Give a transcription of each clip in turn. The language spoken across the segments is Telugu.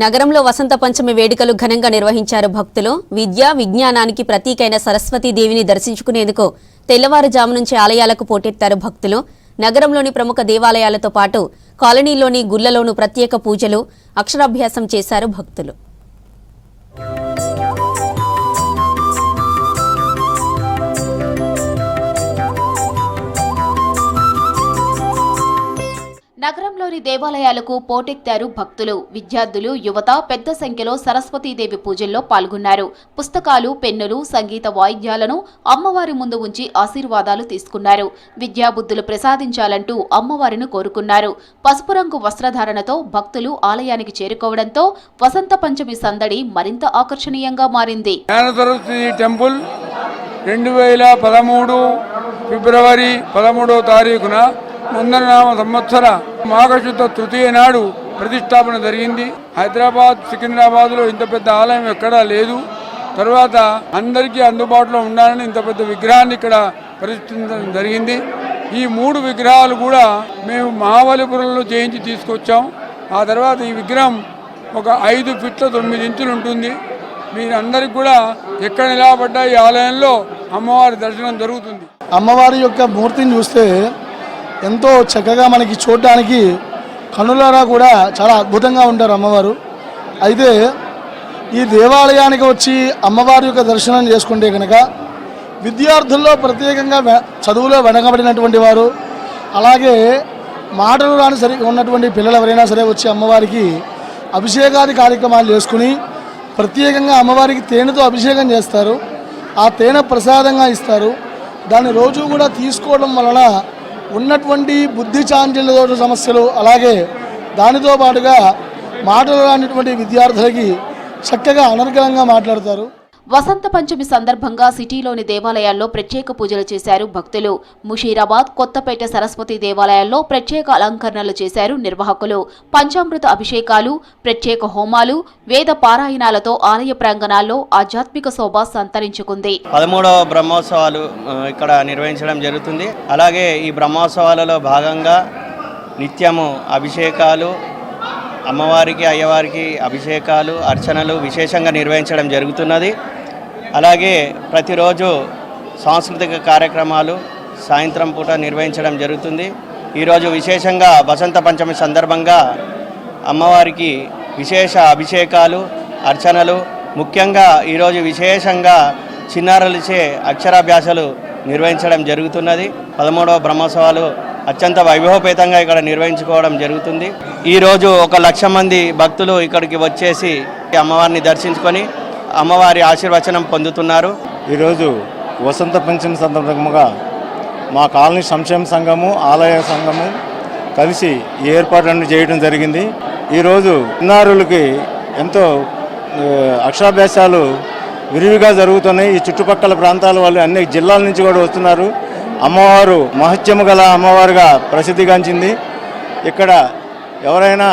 నగరంలో వసంత పంచమి వేడుకలు ఘనంగా నిర్వహించారు భక్తులు. విద్య విజ్ఞానానికి ప్రతీకైన సరస్వతీదేవిని దర్శించుకునేందుకు తెల్లవారుజాము నుంచి ఆలయాలకు పోటెత్తారు భక్తులు. నగరంలోని ప్రముఖ దేవాలయాలతో పాటు కాలనీలోని గుళ్లలోనూ ప్రత్యేక పూజలు, అక్షరాభ్యాసం చేశారు భక్తులు. నగరంలోని దేవాలయాలకు పోటెత్తారు భక్తులు. విద్యార్థులు, యువత పెద్ద సంఖ్యలో సరస్వతీదేవి పూజల్లో పాల్గొన్నారు. పుస్తకాలు, పెన్నులు, సంగీత వాయిద్యాలను అమ్మవారి ముందు ఉంచి ఆశీర్వాదాలు తీసుకున్నారు. విద్యాబుద్ధులు ప్రసాదించాలంటూ అమ్మవారిని కోరుకున్నారు. పసుపు రంగు వస్త్రధారణతో భక్తులు ఆలయానికి చేరుకోవడంతో వసంత పంచమి సందడి మరింత ఆకర్షణీయంగా మారింది. 2013 ఫిబ్రవరి 13వ తారీఖున ముందరనామ సంవత్సర మాఘశుద్ధ తృతీయ నాడు ప్రతిష్టాపన జరిగింది. హైదరాబాద్, సికింద్రాబాద్లో ఇంత పెద్ద ఆలయం ఎక్కడా లేదు. తర్వాత అందరికీ అందుబాటులో ఉండాలని ఇంత పెద్ద విగ్రహాన్ని ఇక్కడ ప్రతిష్ఠించడం జరిగింది. ఈ 3 విగ్రహాలు కూడా మేము మహాబలిపురంలో చేయించి తీసుకొచ్చాం. ఆ తర్వాత ఈ విగ్రహం ఒక 5 ఫీట్ల 9 ఇంచులు ఉంటుంది. మీరందరికీ కూడా ఎక్కడ నిలబడ్డా ఈ ఆలయంలో అమ్మవారి దర్శనం జరుగుతుంది. అమ్మవారి యొక్క మూర్తిని చూస్తే ఎంతో చక్కగా మనకి చూడడానికి కనులారా కూడా చాలా అద్భుతంగా ఉంటారు అమ్మవారు. అయితే ఈ దేవాలయానికి వచ్చి అమ్మవారి యొక్క దర్శనం చేసుకుంటే కనుక విద్యార్థుల్లో ప్రత్యేకంగా చదువులో వెనకబడినటువంటి వారు, అలాగే మాటలు రాని సరి ఉన్నటువంటి పిల్లలు ఎవరైనా సరే వచ్చి అమ్మవారికి అభిషేకాది కార్యక్రమాలు చేసుకుని ప్రత్యేకంగా అమ్మవారికి తేనెతో అభిషేకం చేస్తారు. ఆ తేనె ప్రసాదంగా ఇస్తారు. దాన్ని రోజు కూడా తీసుకోవడం వలన ఉన్నటువంటి బుద్ధి చాంచల్య సమస్యలు, అలాగే దానితో పాటుగా మాటలు రానిటువంటి విద్యార్థులకి చక్కగా అనర్గళంగా మాట్లాడతారు. వసంత పంచమి సందర్భంగా సిటీలోని దేవాలయాల్లో ప్రత్యేక పూజలు చేశారు భక్తులు. ముషీరాబాద్, కొత్తపేట సరస్వతి దేవాలయాల్లో ప్రత్యేక అలంకరణలు చేశారు నిర్వాహకులు. పంచామృత అభిషేకాలు, ప్రత్యేక హోమాలు, వేద పారాయణాలతో ఆలయ ప్రాంగణాల్లో ఆధ్యాత్మిక శోభ సంతరించుకుంది. 13వ బ్రహ్మోత్సవాలు ఇక్కడ నిర్వహించడం జరుగుతుంది. అలాగే ఈ బ్రహ్మోత్సవాలలో భాగంగా నిత్యము అభిషేకాలు, అమ్మవారికి అయ్యవారికి అభిషేకాలు, అర్చనలు విశేషంగా నిర్వహించడం జరుగుతున్నది. అలాగే ప్రతిరోజు సాంస్కృతిక కార్యక్రమాలు సాయంత్రం పూట నిర్వహించడం జరుగుతుంది. ఈరోజు విశేషంగా వసంత పంచమి సందర్భంగా అమ్మవారికి విశేష అభిషేకాలు, అర్చనలు, ముఖ్యంగా ఈరోజు విశేషంగా చిన్నారులచే అక్షరాభ్యాసాలు నిర్వహించడం జరుగుతున్నది. 13వ బ్రహ్మోత్సవాలు అత్యంత వైభవపేతంగా ఇక్కడ నిర్వహించుకోవడం జరుగుతుంది. ఈరోజు 1,00,000 మంది భక్తులు ఇక్కడికి వచ్చేసి అమ్మవారిని దర్శించుకొని అమ్మవారి ఆశీర్వచనం పొందుతున్నారు. ఈరోజు వసంత పంచమి సందర్భంగా మా కాలనీ సంక్షేమ సంఘము, ఆలయ సంఘము కలిసి ఈ ఏర్పాట్లను చేయడం జరిగింది. ఈరోజు చిన్నారులకి ఎంతో అక్షరాభ్యాసాలు విరివిగా జరుగుతున్నాయి. ఈ చుట్టుపక్కల ప్రాంతాల వాళ్ళు అన్ని జిల్లాల నుంచి కూడా వస్తున్నారు. అమ్మవారు మహత్యము గల అమ్మవారుగా ప్రసిద్ధిగాంచింది. ఇక్కడ ఎవరైనా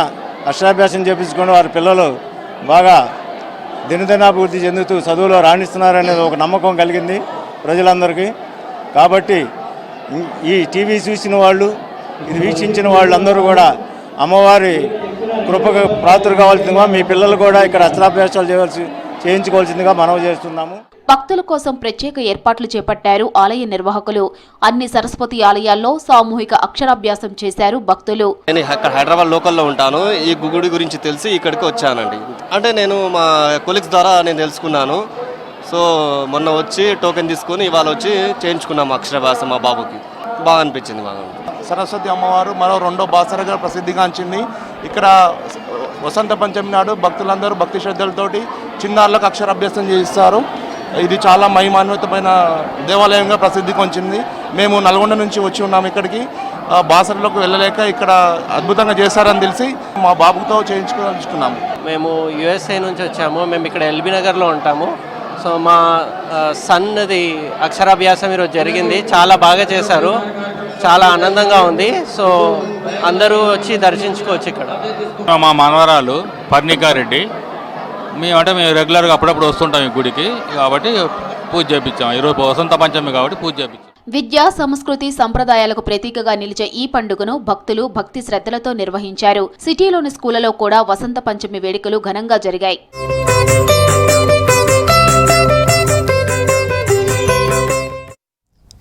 అక్షరాభ్యాసం చేపించుకుని వారి పిల్లలు బాగా దినదినాభివృద్ధి చెందుతూ చదువులో రాణిస్తున్నారనేది ఒక నమ్మకం కలిగింది ప్రజలందరికీ. కాబట్టి ఈ టీవీ చూసిన వాళ్ళు, ఇది వీక్షించిన వాళ్ళందరూ కూడా అమ్మవారి కృపకు పాత్రలు కావాల్సిందిగా మీ పిల్లలు కూడా ఇక్కడ అక్షరాభ్యాసాలు చేయించుకోవాల్సిందిగా మనవి చేస్తున్నాము. భక్తుల కోసం ప్రత్యేక ఏర్పాట్లు చేపట్టారు ఆలయ నిర్వాహకులు. అన్ని సరస్వతి ఆలయాల్లో సామూహిక అక్షరాభ్యాసం చేశారు భక్తులు. నేను అక్కడ హైదరాబాద్ లోకల్లో ఉంటాను. ఈ గుడి గురించి తెలిసి ఇక్కడికి వచ్చానండి. అంటే నేను మా కొలీగ్స్ ద్వారా నేను తెలుసుకున్నాను. సో మొన్న వచ్చి టోకెన్ తీసుకొని ఇవాళ వచ్చి చేయించుకున్నాము అక్షరాభ్యాసం. మా బాబుకి బాగా అనిపించింది. బాగా సరస్వతి అమ్మవారు మరో 2వ బాసరగా ప్రసిద్ధిగాంచింది. ఇక్కడ వసంత పంచమి నాడు భక్తులందరూ భక్తి శ్రద్ధలతోటి చిన్నారులకు అక్షరాభ్యాసం చేయిస్తారు. ఇది చాలా మహిమాన్వితమైన దేవాలయంగా ప్రసిద్ధికి వచ్చింది. మేము నల్గొండ నుంచి వచ్చి ఉన్నాము ఇక్కడికి. బాసరలోకి వెళ్ళలేక ఇక్కడ అద్భుతంగా చేశారని తెలిసి మా బాబుతో చేయించుకోవాలనుకున్నాము. మేము యుఎస్ఏ నుంచి వచ్చాము. మేము ఇక్కడ ఎల్బీ నగర్లో ఉంటాము. సో మా సన్ది అక్షరాభ్యాసం ఈరోజు జరిగింది. చాలా బాగా చేశారు. చాలా ఆనందంగా ఉంది. సో అందరూ వచ్చి దర్శించుకోవచ్చు. ఇక్కడ మా మనవరాలు పర్ణికారెడ్డి, మేము రెగ్యులర్గా అప్పుడప్పుడు వస్తుంటాం ఈ గుడికి. కాబట్టి పూజ చేయించాం. ఈరోజు వసంత పంచమి కాబట్టి పూజ చేయించాం. విద్యా సంస్కృతి సంప్రదాయాలకు ప్రతీకగా నిలిచే ఈ పండుగను భక్తులు భక్తి శ్రద్ధలతో నిర్వహించారు. సిటీలోని స్కూళ్లలో కూడా వసంత పంచమి వేడుకలు ఘనంగా జరిగాయి.